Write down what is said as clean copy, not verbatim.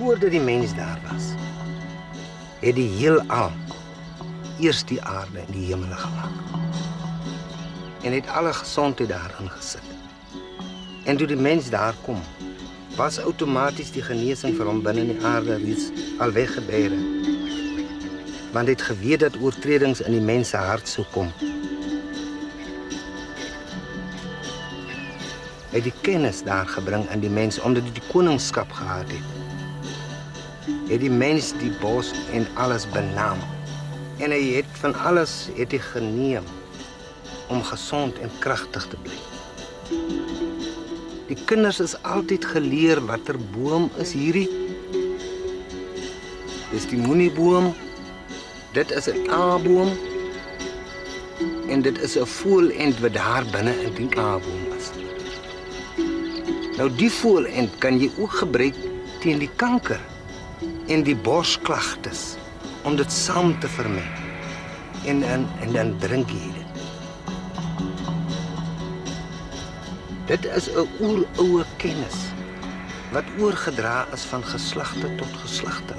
Voordat die mens daar was, het die heelal eers die aarde en die hemele gemaak. En het alle gesondheid daarin gesit. En toe die mens daar kom, was outomaties die genesing vir hom binne in die aarde reeds al weggebeere. Want het geweet dat oortredings in die mens se hart sou kom. Hy het die kennis daar gebring in die mens, omdat hy die koningskap gehad het. Het die mens die bos en alles benaam. En hy het van alles het hy geneem om gesond en kragtig te bly. Die kinders is altyd geleer watter boom is hierdie. Dis die moenieboom. Dit is 'n A-boom. En dit is 'n voelend wat daar binne in die A-boom is. Nou die voelend kan jy ook gebruik teen die kanker en die borsklagtes om dit saam te vermeng. En dan drink jy dit. Dit is 'n oeroue kennis wat oorgedra is van geslagte tot geslagte.